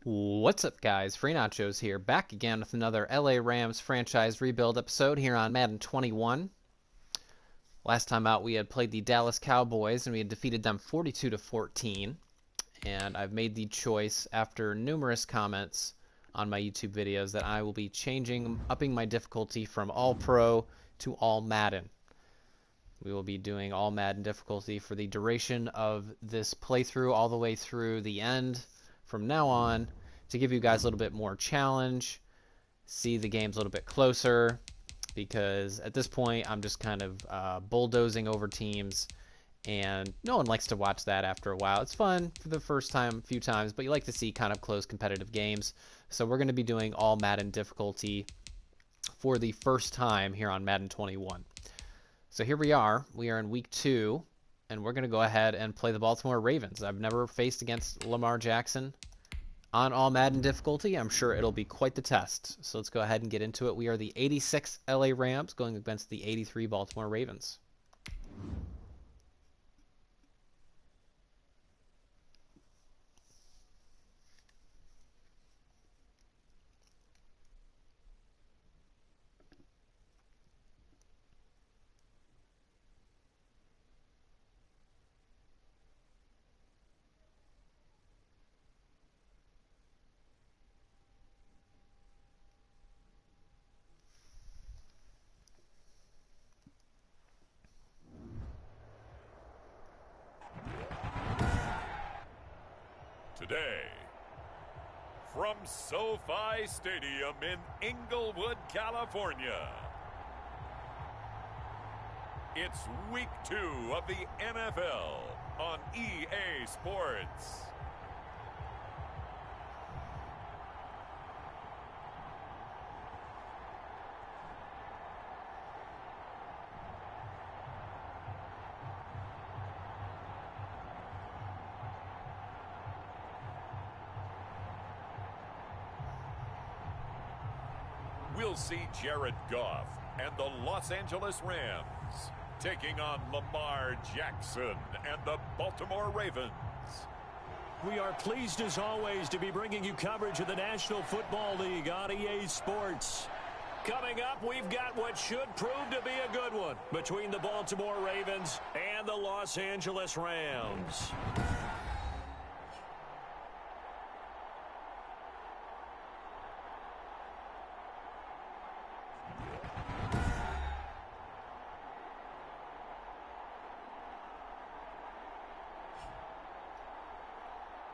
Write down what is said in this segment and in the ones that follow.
What's up, guys? Free Nachos here, back again with another LA Rams franchise rebuild episode here on Madden 21. Last time out, we had played the Dallas Cowboys and we had defeated them 42-14. And I've made the choice after numerous comments on my YouTube videos that I will be upping my difficulty from All Pro to All Madden. We will be doing All Madden difficulty for the duration of this playthrough, all the way through the end from now on, to give you guys a little bit more challenge, see the games a little bit closer, because at this point I'm just kind of bulldozing over teams, and no one likes to watch that after a while. It's fun for the first few times, but you like to see kind of close competitive games. So we're going to be doing All Madden difficulty for the first time here on Madden 21. So here we are in week 2, and we're going to go ahead and play the Baltimore Ravens. I've never faced against Lamar Jackson on All Madden difficulty. I'm sure it'll be quite the test. So let's go ahead and get into it. We are the 86 LA Rams going against the 83 Baltimore Ravens. Today, from SoFi Stadium in Inglewood, California, it's week 2 of the NFL on EA Sports. We'll see Jared Goff and the Los Angeles Rams taking on Lamar Jackson and the Baltimore Ravens. We are pleased as always to be bringing you coverage of the National Football League on EA Sports. Coming up, we've got what should prove to be a good one between the Baltimore Ravens and the Los Angeles Rams.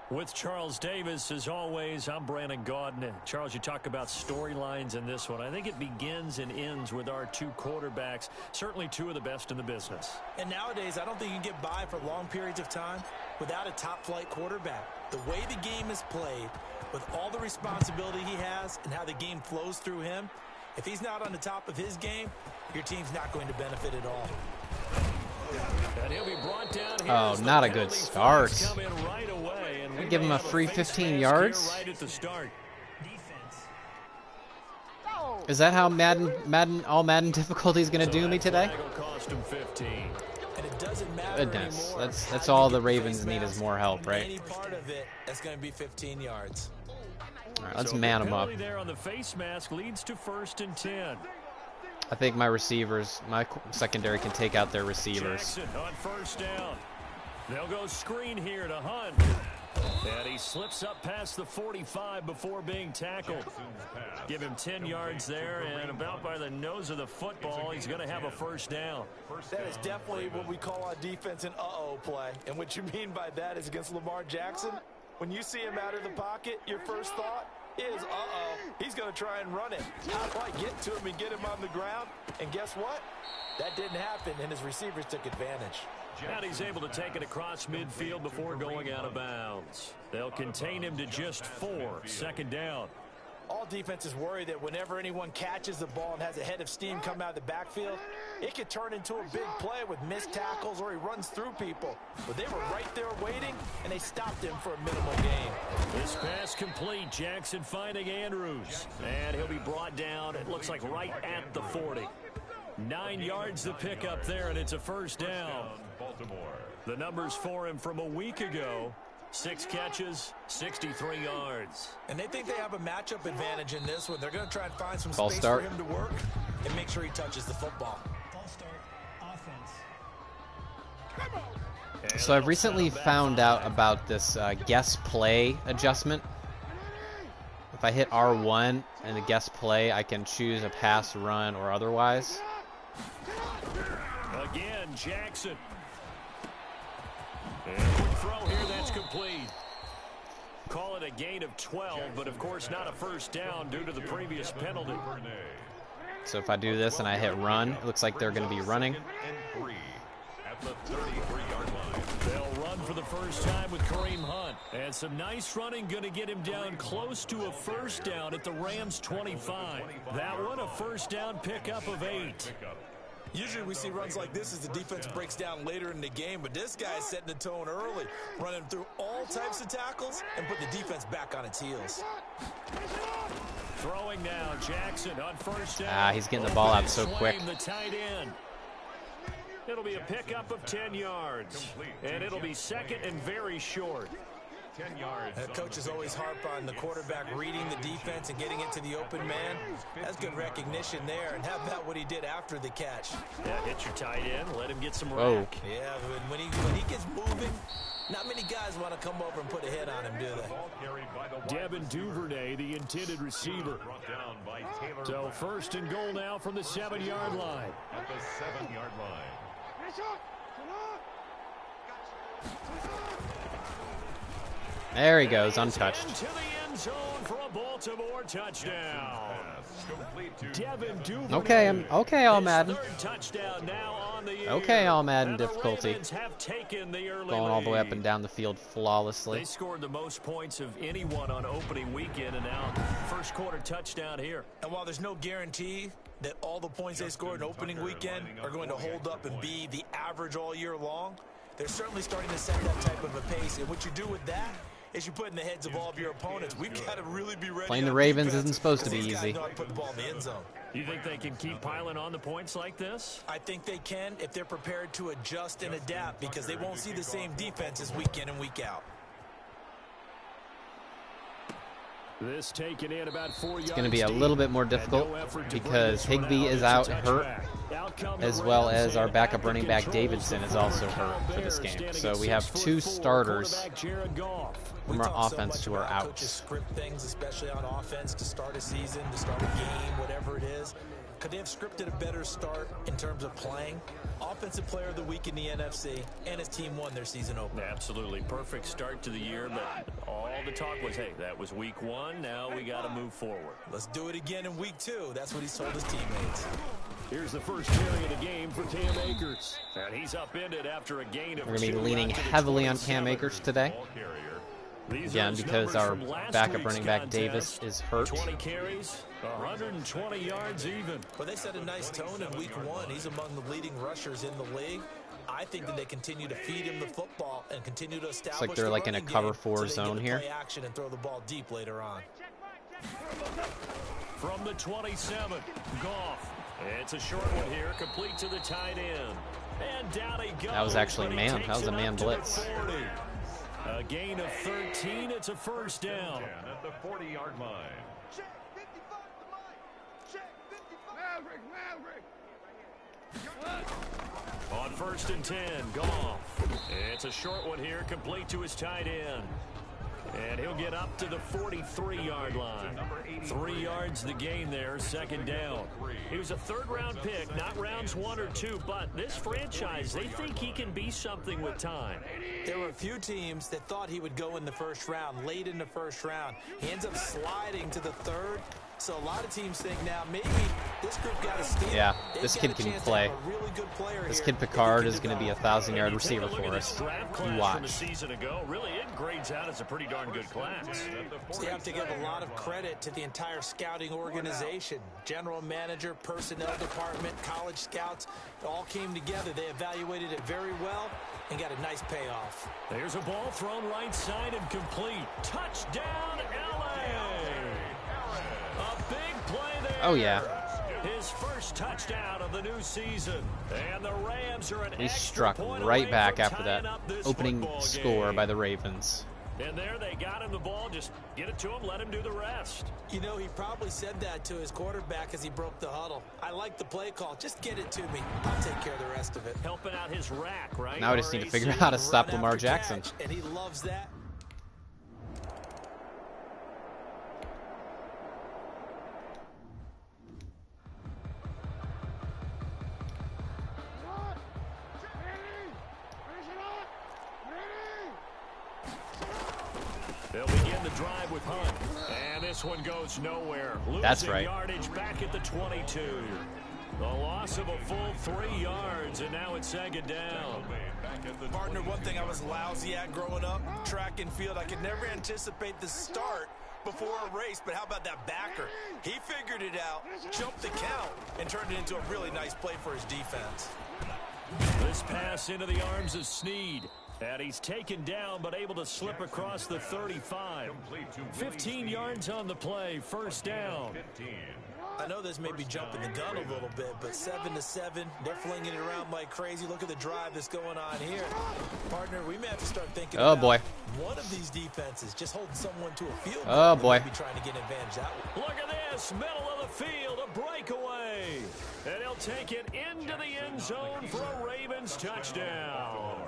With Charles Davis, as always, I'm Brandon Gaudin. Charles, you talk about storylines in this one. I think it begins and ends with our two quarterbacks, certainly two of the best in the business. And nowadays, I don't think you can get by for long periods of time without a top-flight quarterback. The way the game is played, with all the responsibility he has and how the game flows through him, if he's not on the top of his game, your team's not going to benefit at all. And he'll be brought down here. Oh, not a good start. Right away, and we give him a free 15 yards. Right at the start. Is that how All Madden difficulty is going to do me today? Cost him 15. And it doesn't matter Goodness, anymore. that's all the Ravens need is more help, right? Any part of it, that's going to be 15 yards. All right, let's man him up. There on the face mask leads to 1st and 10. I think my receivers, my secondary can take out their receivers. Jackson on 1st down. They'll go screen here to Hunt. And he slips up past the 45 before being tackled. Give him 10 yards there, and about by the nose of the football, he's going to have a 1st down. That is definitely what we call on defense an uh-oh play. And what you mean by that is against Lamar Jackson, when you see him out of the pocket, your first thought is, uh-oh, he's going to try and run it. How do I get to him and get him on the ground? And guess what? That didn't happen, and his receivers took advantage. And he's able to take it across midfield before going out of bounds. They'll contain him to just 4, 2nd down. All defenses worry that whenever anyone catches the ball and has a head of steam come out of the backfield, it could turn into a big play with missed tackles or he runs through people. But they were right there waiting, and they stopped him for a minimal gain. This pass complete. Jackson finding Andrews. And he'll be brought down, it looks like right at the 40. 9 yards to pick up there, and it's a 1st down. The numbers for him from a week ago: 6 catches, 63 yards. And they think they have a matchup advantage in this one. They're going to try and find some False space start. for him to work and make sure he touches the football. False start. Offense. So I've recently found out about this guess play adjustment. If I hit R1 and the guess play, I can choose a pass, run, or otherwise. Again, Jackson. And quick throw here, that's complete. Call it a gain of 12, but of course not a first down due to the previous penalty. So if I do this and I hit run, it looks like they're going to be running. At the 33-yard line. They'll run for the first time with Kareem Hunt. And some nice running, going to get him down close to a first down at the Rams 25. That one, a first down pickup of 8. Usually we see runs like this as the defense breaks down later in the game, but this guy is setting the tone early, running through all types of tackles and put the defense back on its heels. Throwing now, Jackson on first down. He's getting the ball out so quick. The tight end. It'll be a pickup of 10 yards, and it'll be second and very short. 10 yards. Coaches always harp on the quarterback reading the defense and getting into the open man. That's good recognition there. And how about what he did after the catch? Yeah, hit your tight end, let him get some Whoa. rack. Yeah, when he gets moving, not many guys want to come over and put a hit on him, do they? Devin Duvernay, the intended receiver. So first and goal now from the 7-yard line. At the 7-yard line. There he goes, untouched. Into the end zone for a Baltimore touchdown. Devin Duvernay. Okay, ALL-MADDEN. Third touchdown now on the year. Okay, ALL-MADDEN And the difficulty. Ravens have taken the early Going all the way up lead. and down the field flawlessly. They scored the most points of anyone on opening weekend, and now first quarter touchdown here. And while there's no guarantee that all the points they scored in opening weekend are going to hold up and be the average all year long, they're certainly starting to set that type of a pace. And what you do with that is you put in the heads of all of your opponents, we've got to really be ready. Playing the on Ravens defense, isn't supposed to 'cause be these guys easy. know how to put the ball in the end zone. You think they can keep piling on the points like this? I think they can if they're prepared to adjust and adapt, because they won't see the same defenses week in and week out. This taken in about 4 yards. It's going to be a little bit more difficult because Higbee is out hurt, as well as our backup running back Davidson is also hurt for this game. So we have 2 starters from our offense who are out. Coaches script things, especially on offense, to start a season, to start a game, whatever it is. Could they have scripted a better start in terms of playing? Offensive Player of the Week in the NFC, and his team won their season opener. Absolutely perfect start to the year, but all the talk was, hey, that was week 1. Now we got to move forward. Let's do it again in week 2. That's what he's told his teammates. Here's the first carry of the game for Cam Akers. And he's upended after a gain of We're going to be 2 leaning out to the heavily on 27. Cam Akers today. These Again, are his because numbers our from last backup week's running back contest. Davis is hurt. 20 carries, 120 yards even. Well, they set a nice tone in week 1. He's among the leading rushers in the league. I think that they continue to feed him the football and continue to establish like they're the like in a running cover game 4 so they zone get to here. play action and throw the ball deep later on. From the 27, Goff. It's a short one here, complete to the tight end. And down he goes. That was actually but he man. takes That was a it man up to the blitz. 40. A gain of 13. It's a first down. At the 40-yard line. On first and 10, Goff. It's a short one here, complete to his tight end. And he'll get up to the 43-yard line. 3 yards the gain there, second down. He was a third-round pick, not rounds 1 or 2, but this franchise, they think he can be something with time. There were a few teams that thought he would go in the first round, late in the first round. He ends up sliding to the third. So a lot of teams think now maybe this group got a steal. Yeah, They've this got kid a can chance to play. have a really good player This here kid that they Picard can is going to be a develop. 1,000-yard You receiver take a look for at us. this draft You class from a watch. season ago. Really, it grades out as a pretty darn good class. So you have to give a lot of credit to the entire scouting organization. General manager, personnel department, college scouts, all came together. They evaluated it very well and got a nice payoff. There's a ball thrown right side and complete. Touchdown, LA! A big play there. Oh, yeah. His first touchdown of the new season. And the Rams are an We extra struck point right away back from after that tying up this opening football score game. by the Ravens. And there they got him the ball. Just get it to him, let him do the rest. You know, he probably said that to his quarterback as he broke the huddle. I like the play call. Just get it to me. I'll take care of the rest of it. Helping out his rack, right? Now we just need to figure out how to stop Lamar Jackson. And he loves that. They'll begin the drive with Hunt. And this one goes nowhere. That's right. Yardage back at the 22. The loss of a full 3 yards, and now it's second down. Partner, one thing I was lousy at growing up, track and field, I could never anticipate the start before a race, but how about that backer? He figured it out, jumped the count, and turned it into a really nice play for his defense. This pass into the arms of Snead. And he's taken down, but able to slip across the 35. 15 yards on the play, first down. I know this may be jumping the gun a little bit, but 7-7, they're flinging it around like crazy. Look at the drive that's going on here. Partner, we may have to start thinking about one of these defenses just holding someone to a field goal. Oh, boy. Maybe trying to get an advantage that way. Look at this, middle of the field, a breakaway. And he'll take it into the end zone for a Ravens touchdown.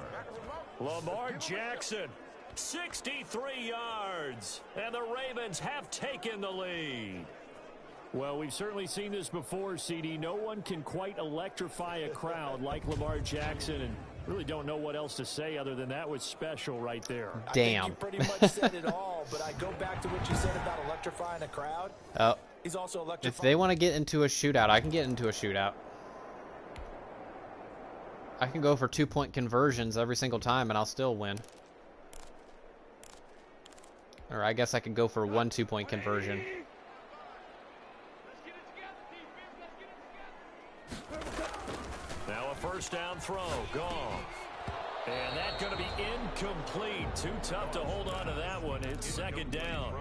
Lamar Jackson, 63 yards, and the Ravens have taken the lead. Well, we've certainly seen this before, CD. No one can quite electrify a crowd like Lamar Jackson, and really don't know what else to say other than that was special right there. Damn. I think you pretty much said it all, but I go back to what you said about electrifying a crowd. Oh. He's also electrifying. If they want to get into a shootout, I can get into a shootout. I can go for 2-point conversions every single time and I'll still win. Or I guess I could go for 1 2-point conversion. Now a first down throw, gone. And that's going to be incomplete. Too tough to hold on to that one. It's second down.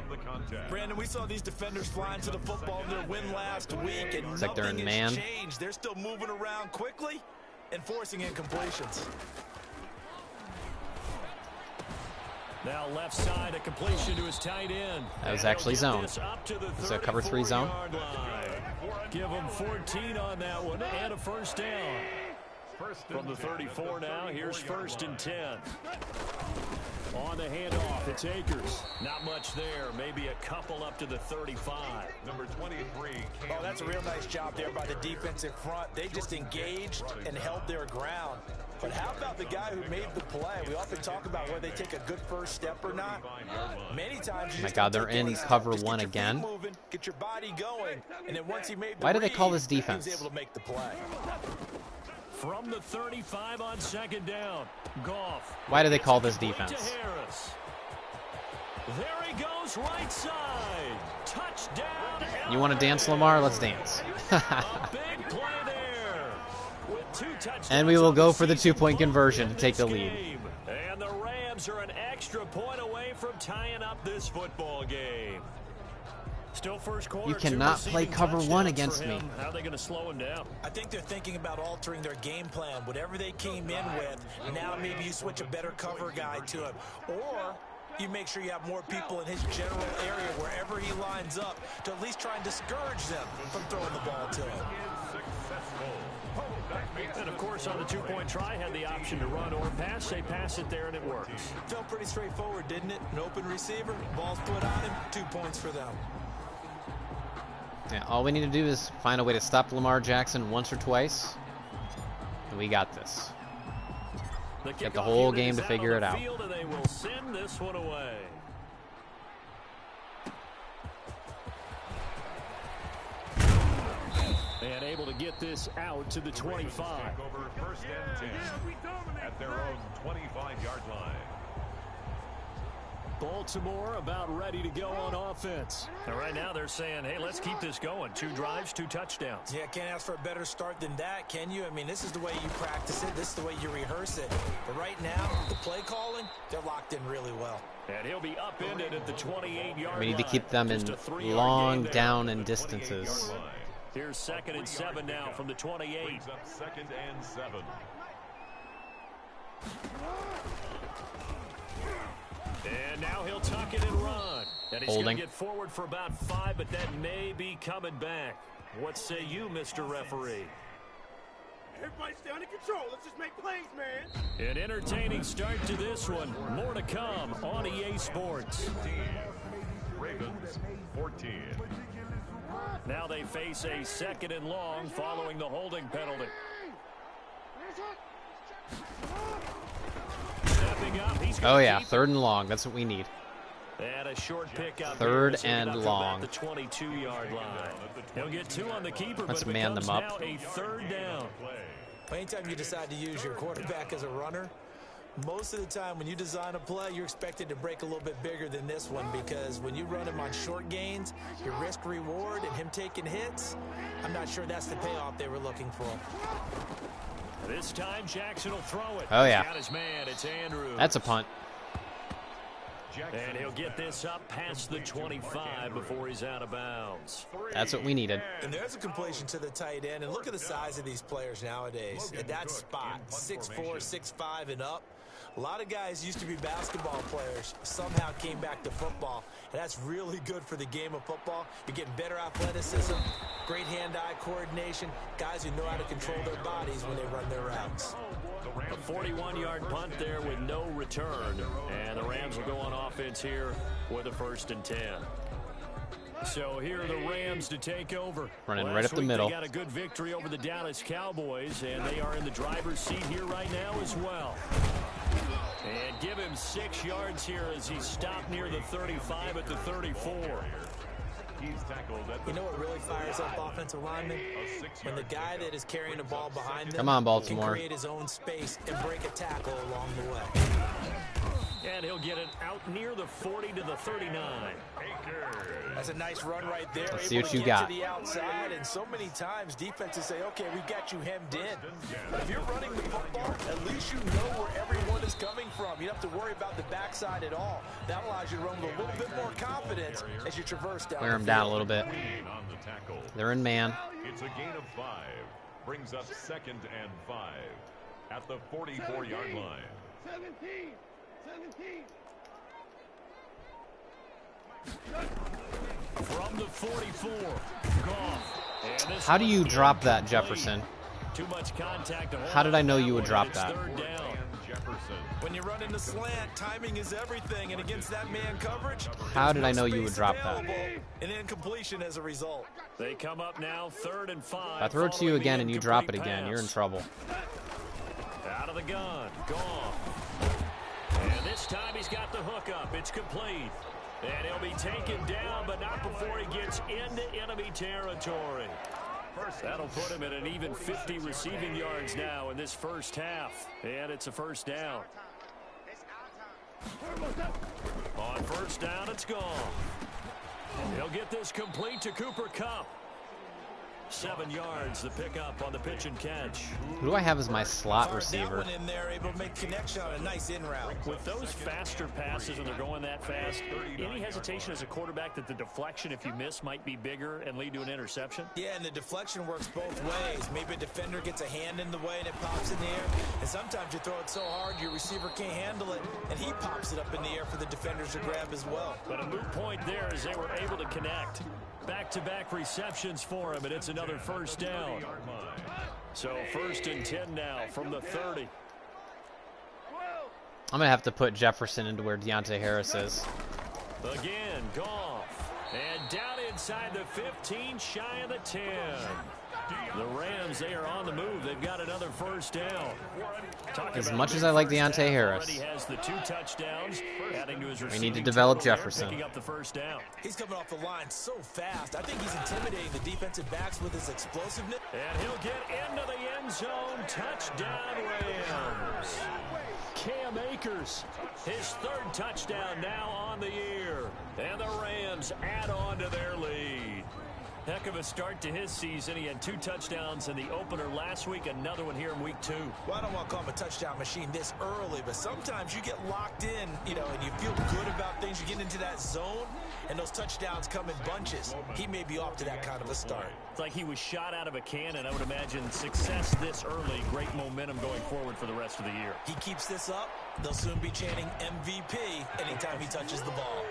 Brandon, we saw these defenders flying to the football in their win last week, and it's like they're in nothing man. has changed. They're still moving around quickly and forcing incompletions. Now left side, a completion to his tight end. That was actually zone. It's a cover 3 zone. Give him 14 on that one and a first down. From the 34 now, here's first and 10. On the handoff, it's Akers. Not much there, maybe a couple up to the 35. Number 23. Oh, that's a real nice job there by the defensive front. They just engaged and held their ground. But how about the guy who made the play? We often talk about whether they take a good first step or not. Many times you oh my God, they're in cover 1 again. Moving, get your body going, and then once he made the Why do they call read, this defense? he was able to make the play. From the 35 on second down, Goff. Why do they call this defense? There he goes, right side. Touchdown. You want to dance, Lamar? Let's dance. A big play there. With 2 touchdowns. And we will go for the 2-point conversion to take the lead. And the Rams are an extra point away from tying up this football game. Still first quarter. You cannot play cover 1 against me. How are they going to slow him down? I think they're thinking about altering their game plan. Whatever they came in with, now maybe you switch a better cover guy to him. Or you make sure you have more people in his general area wherever he lines up to at least try and discourage them from throwing the ball to him. And, of course, on the 2-point try, had the option to run or pass. They pass it there, and it works. Felt pretty straightforward, didn't it? An open receiver, ball's put on him, 2 points for them. Yeah, all we need to do is find a way to stop Lamar Jackson once or twice. And we got this. Got the whole game to figure it out. And they will send this one away. And able to get this out to the 25. Over first and 10 at their own 25-yard line. Baltimore about ready to go on offense. And right now they're saying, hey, let's keep this going. 2 drives, 2 touchdowns. Yeah, can't ask for a better start than that, can you? I mean, this is the way you practice it. This is the way you rehearse it. But right now, the play calling, they're locked in really well. And he'll be upended at the 28-yard line. We need to keep them in long down and distances. Here's 2nd and 7 now from the 28. Brings up 2nd and 7. And now he'll tuck it and run. And he's going Holding. to get forward for about 5, but that may be coming back. What say you, Mr. Referee? Everybody stay under control. Let's just make plays, man. An entertaining start to this one. More to come on EA Sports. 15. Ravens 14. Now they face a 2nd and long following the holding penalty. Stepping up, he's Oh yeah, 3rd and long. That's what we need. and a short pick up 3rd here, and long. the 22-yard line. He'll get 2 on the keeper, Let's but it man becomes them up. now a 3rd down. Anytime you decide to use your quarterback as a runner, most of the time when you design a play, you're expected to break a little bit bigger than this one, because when you run him on short gains, your risk reward and him taking hits, I'm not sure that's the payoff they were looking for. This time Jackson will throw it. Oh, yeah. He's got his man. It's Andrews. That's a punt. And he'll get this up past the 25 before he's out of bounds. That's what we needed. And there's a completion to the tight end. And look at the size of these players nowadays. At that spot, 6'4", 6'5", and up. A lot of guys used to be basketball players, somehow came back to football. And that's really good for the game of football. You're getting better athleticism, great hand-eye coordination, guys who know how to control their bodies when they run their routes. A 41-yard punt there with no return. And the Rams will go on offense here with a 1st and 10. So here are the Rams to take over. Running Last right up the week middle. They got a good victory over the Dallas Cowboys, and they are in the driver's seat here right now as well. And give him 6 yards here as he stopped near the 35 at the 34. You know what really fires up offensive linemen? When the guy that is carrying the ball behind them Come on, can Baltimore. create his own space and break a tackle along the way. And he'll get it out near the 40 to the 39. That's a nice run right there. Let's Able see what to you get got. to the outside, and so many times defenses say, okay, we've got you hemmed in. But if you're running the football, at least you know where everyone is coming from. You don't have to worry about the backside at all. That allows you to run with a little bit more confidence as you traverse down Wear the them down a field. little bit. They're in man. It's a gain of 5. Brings up 2nd and 5 at the 44-yard line. 17. From the 44, Goff. And this How do you one's drop that, incomplete. Jefferson? Too much contact to hold How did I know on you would one, drop and it's that? 3rd down. Jefferson. When you run in the slant, timing is everything, and against that man coverage, How did I there's know no you would space drop that? available, and incompletion as a result. They come up now 3rd and 5. If I throw it to you following the again and you drop it incomplete again, you're in pass. trouble. Out of the gun, Goff. And this time he's got the hook up. It's complete. And he'll be taken down, but not before he gets into enemy territory. That'll put him at an even 50 receiving yards now in this first half. And it's a 1st down. On 1st down, it's gone. He'll get this complete to Cooper Kupp. 7 yards, the pickup on the pitch and catch. Who do I have as my slot Fired that receiver? one in there, able to make connection on a nice in route. With those faster passes and they're going that fast, any hesitation as a quarterback that the deflection, if you miss, might be bigger and lead to an interception? Yeah, and the deflection works both ways. Maybe a defender gets a hand in the way and it pops in the air. And sometimes you throw it so hard your receiver can't handle it, and he pops it up in the air for the defenders to grab as well. But a moot point there as they were able to connect. Back-to-back receptions for him, and it's another 1st down. So 1st and 10 now from the 30. I'm going to have to put Jefferson into where Deontay Harris is. Again, Goff. And down inside the 15, shy of the 10. The Rams, they are on the move. They've got another 1st down. As much as I like Deontay Harris, Already has the 2 touchdowns, adding to his we need to receiving develop total here, Jefferson. Picking up the 1st down. He's coming off the line so fast. I think he's intimidating the defensive backs with his explosiveness. And he'll get into the end zone. Touchdown, Rams. Cam Akers, his 3rd touchdown now on the year. And the Rams add on to their lead. Heck of a start to his season. He had 2 touchdowns in the opener last week, another one here in week 2. Well, I don't want to call him a touchdown machine this early, but sometimes you get locked in, and you feel good about things. You get into that zone, and those touchdowns come in bunches. He may be off to that kind of a start. It's like he was shot out of a cannon. I would imagine success this early, great momentum going forward for the rest of the year. He keeps this up, they'll soon be chanting MVP anytime he touches the ball.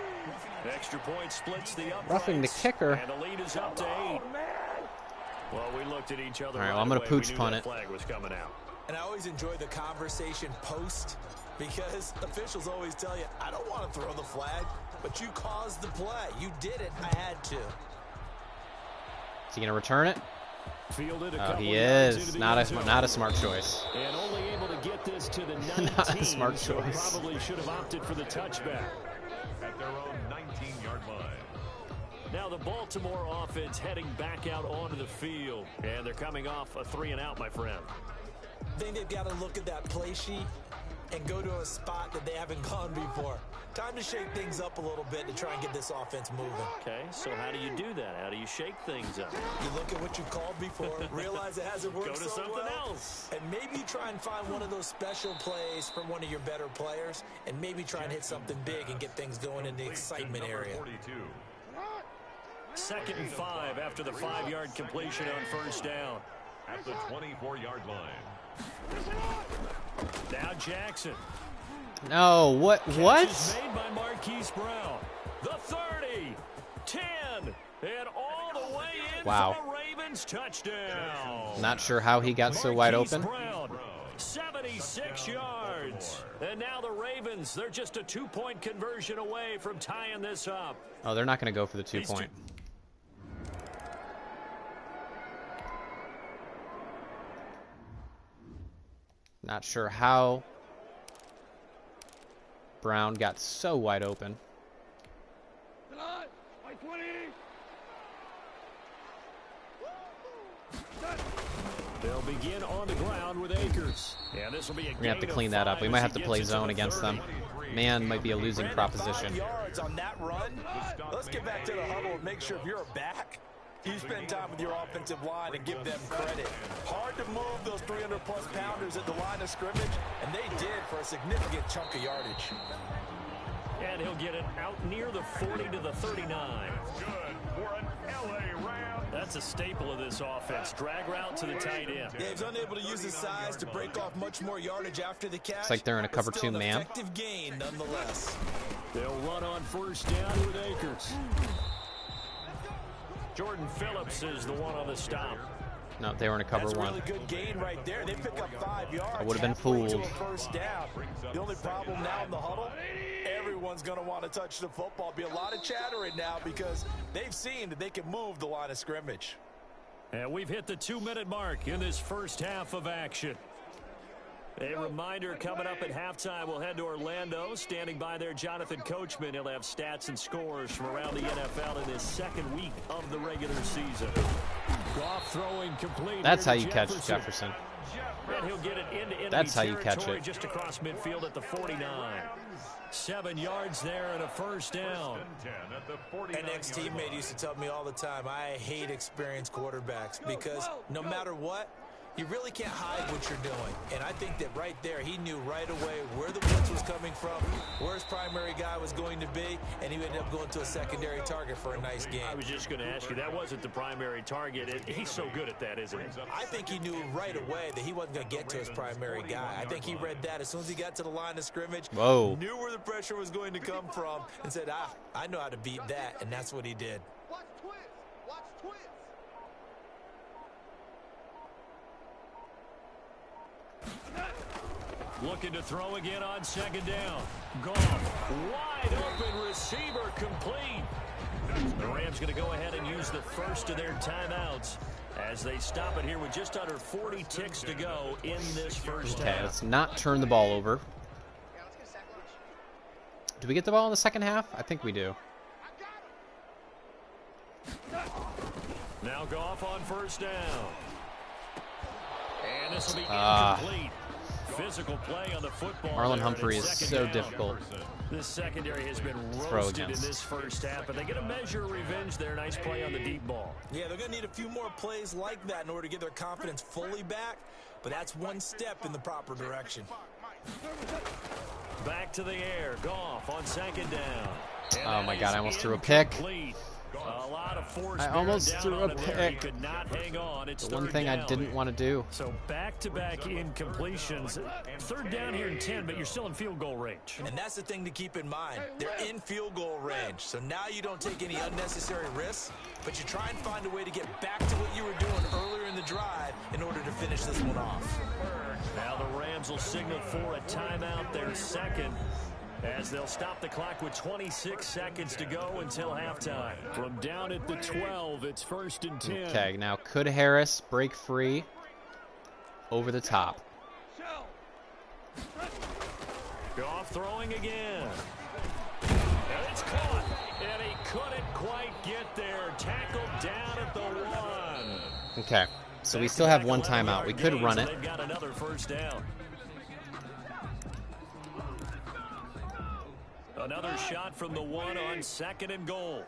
Extra point splits the uprights. Roughing the kicker. And the lead is up to 8. Well, we looked at each other. All right, well, I'm going to pooch punt it. Flag was coming out. And I always enjoy the conversation post, because officials always tell you, I don't want to throw the flag, but you caused the play. You did it. I had to. Is he going to return it? Fielded a Oh, couple he yards is. into the Not end zone. a smart choice. And only able to get this to the 19. Not a smart so choice. Probably should have opted for the touchback. At their own 19-yard line. Now the Baltimore offense heading back out onto the field. And they're coming off a 3-and-out, my friend. I think they've got to look at that play sheet and go to a spot that they haven't gone before. Time to shake things up a little bit to try and get this offense moving. Okay, so how do you do that? How do you shake things up? You look at what you called before, realize it hasn't worked Go to so something well, else. and maybe try and find one of those special plays from one of your better players, and maybe try and hit something big and get things going in the excitement area. 42. 2nd and 5 after the 5-yard completion on first down. At the 24-yard line. Now Jackson. No, what? Catch What? is made by Marquise Brown. The 30, 10, and all the way in Wow. for a Ravens touchdown. Not sure how he got so wide Marquise open. Brown, 76 yards. And now the Ravens, they're just a 2-point conversion away from tying this up. Oh, they're not going to go for the 2-point. Not sure how Brown got so wide open. They'll begin on the ground with Akers. And this will be a We're going to have to gain of clean that up. 5 We might as have he to play gets it zone the against 30. them. Man might be a losing Ran it proposition. 5 yards on that run. Let's get back to the huddle and make sure if you're a back, you spend time with your offensive line and give them credit. Hard to move those 300-plus pounders at the line of scrimmage, and they did for a significant chunk of yardage. And he'll get it out near the 40 to the 39. Good for an LA Rams. That's a staple of this offense. Drag route to the tight end. Yeah, he's unable to use his size to break off much more yardage after the catch. It's like they're in a but cover still 2 an man. effective gain nonetheless. They'll run on first down with Akers. Jordan Phillips is the one on the stop. No, they were in a cover That's a 1. really good gain right there. They pick up 5 yards. I would have been halfway to fooled. a first down. The only problem now in the huddle, everyone's going to want to touch the football. Be a lot of chattering now because they've seen that they can move the line of scrimmage. And we've hit the 2-minute mark in this first half of action. A reminder coming up at halftime, we'll head to Orlando. Standing by there, Jonathan Coachman. He'll have stats and scores from around the NFL in this second week of the regular season. Goff throwing complete. That's how here you to catch Jefferson. And he'll get it into enemy That's how you catch territory it. just across midfield at the 49. 7 yards there and a first down. An ex-teammate used to tell me all the time, I hate experienced quarterbacks because no matter what, you really can't hide what you're doing. And I think that right there, he knew right away where the blitz was coming from, where his primary guy was going to be, and he ended up going to a secondary target for a nice game. I was just going to ask you, that wasn't the primary target. He's so good at that, isn't he? I think he knew right away that he wasn't going to get to his primary guy. I think he read that as soon as he got to the line of scrimmage, Whoa. knew where the pressure was going to come from, and said, I know how to beat that, and that's what he did. Watch twins. Watch twins. Looking to throw again on second down. Goff, wide open receiver, complete. The Rams going to go ahead and use the first of their timeouts as they stop it here with just under 40 ticks to go in this first Okay, half. let's not turn the ball over. Do we get the ball in the second half? I think we do. Now Goff on first down. And this will be incomplete. Physical play on the football. Marlon Humphrey is so difficult. This secondary has been Throw roasted in against. this first half, but they get a measure of revenge there. Nice play on the deep ball. Yeah, they're going to need a few more plays like that in order to get their confidence fully back, but that's one step in the proper direction. Back to the air. Goff on second down. Oh my God, I almost threw a pick. I almost threw a pick. The one thing I didn't want to do. So back-to-back incompletions. Third down here in 10, but you're still in field goal range. And that's the thing to keep in mind. They're in field goal range. So now you don't take any unnecessary risks, but you try and find a way to get back to what you were doing earlier in the drive in order to finish this one off. Now the Rams will signal for a timeout, their second, as they'll stop the clock with 26 seconds to go until halftime. From down at the 12, it's 1st and 10. Okay, now could Harris break free over the top? Goff throwing again. And it's caught. And he couldn't quite get there. Tackled down at the 1. Okay, so we still have one timeout. We could run it. They've got another first down. Another shot from the 1 on 2nd and goal.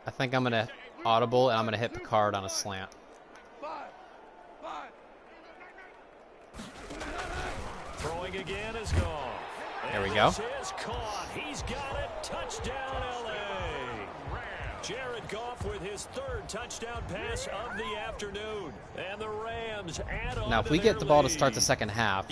I think I'm going to audible, and I'm going to hit Picard on a slant. Throwing again is gone. There we go. Is caught. He's got it. Touchdown, LA. Jared Goff with his 3rd touchdown pass of the afternoon. And the Rams add on. Now, if we get the ball to start the second half,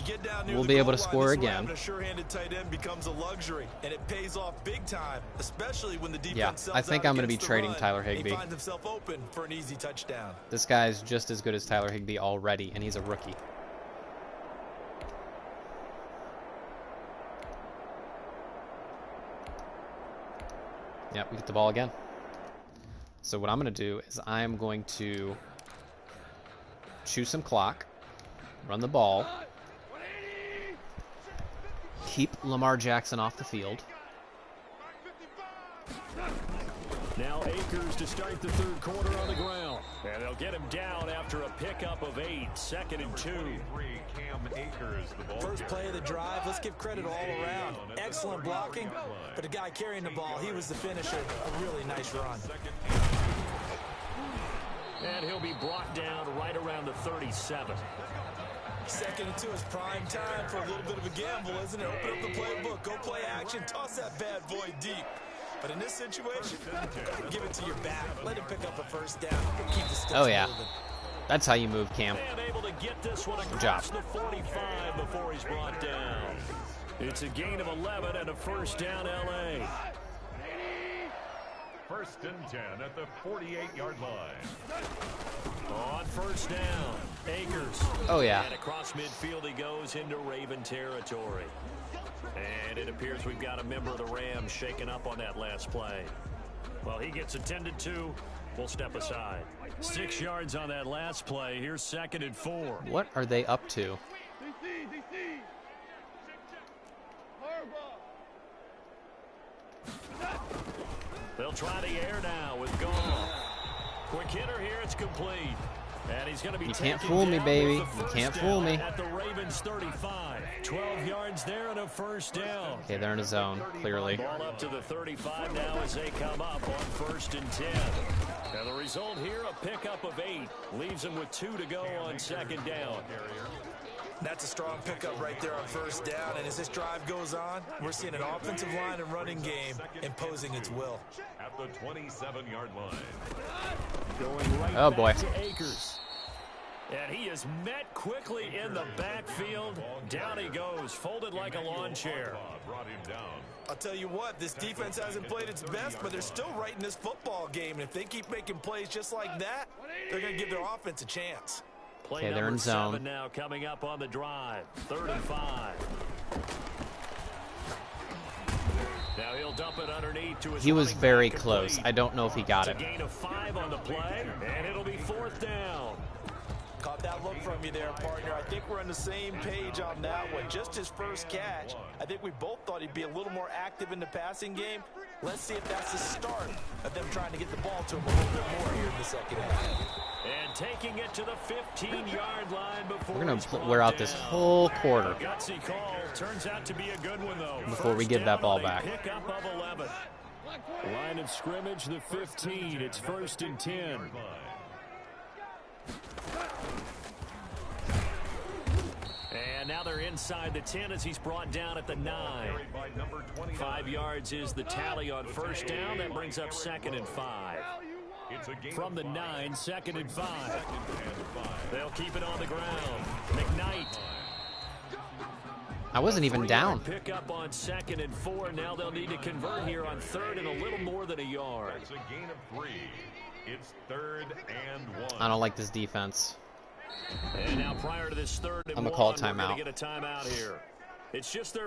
we'll be able to score again. A sure-handed tight end becomes a luxury, and it pays off big time, especially when the defense Yeah, I think I'm going to be trading Tyler Higbee. He finds himself open for an easy touchdown. This guy's just as good as Tyler Higbee already, and he's a rookie. Yep, we get the ball again. So what I'm going to do is I'm going to chew some clock, run the ball, keep Lamar Jackson off the field. Now Akers to start the 3rd quarter on the ground. And they'll get him down after a pickup of 8, 2nd and 2. First play of the drive, let's give credit all around. Excellent blocking, but the guy carrying the ball, he was the finisher. A really nice run. And he'll be brought down right around the 37. 2nd and 2 is prime time for a little bit of a gamble, isn't it? Open up the playbook, go play action, toss that bad boy deep. But in this situation, give it to your back. Let him pick up a first down. Keep the sticks moving. That's how you move, Cam. And able to get this one Good job. across the 45 before he's brought down. It's a gain of 11 and a first down, LA. 1st and 10 at the 48-yard line. On first down, Akers. Oh, yeah. And across midfield he goes into Raven territory. And it appears we've got a member of the Rams shaken up on that last play. Well, he gets attended to. We'll step aside. 6 yards on that last play. Here's 2nd and 4. What are they up to? They'll try the air now with Goff. Quick hitter here. It's complete. And he's going to be You can't fool me, baby. You can't fool me. At the Ravens 35. 12 yards there and a first down. Okay, they're in a zone, clearly. Ball up to the 35 now as they come up on 1st and 10. And the result here, a pickup of 8. Leaves them with 2 to go on 2nd down. That's a strong pickup right there on first down. And as this drive goes on, we're seeing an offensive line and running game imposing its will. At the 27-yard line. Going right Oh, boy. back to Akers. And he is met quickly in the backfield. Down he goes, folded like a lawn chair. Brought him down. I'll tell you what, this defense hasn't played its best, but they're still right in this football game. And if they keep making plays just like that, they're going to give their offense a chance. Play Okay, they're in zone. 7 now coming up on the drive. 3rd and 5. Now he'll dump it underneath to his He was running very back close. complete. I don't know if he got it. It's a gain of 5 on the play, and it'll be 4th down. Caught that look from you there, partner. I think we're on the same page on that one. Just his first catch. I think we both thought he'd be a little more active in the passing game. Let's see if that's the start of them trying to get the ball to him a little bit more here in the second half. And taking it to the 15-yard line before We're going to wear out this whole quarter gutsy call. Turns out to be a good one, though. before we give that ball back. Pick up of 11. Line of scrimmage, the 15. It's 1st and 10. And now they're inside the 10 as he's brought down at the 9. 5 yards is the tally on first down. That brings up 2nd and 5. From the 9, 2nd and 5. They'll keep it on the ground. McKnight. I wasn't even down. Pick up on 2nd and 4. Now they'll need to convert here on 3rd and a little more than a yard. It's a gain of 3. It's 3rd and 1. I don't like this defense. And now prior to this 3rd and I'm 1, gonna call a we're going timeout. to get a timeout here. It's just their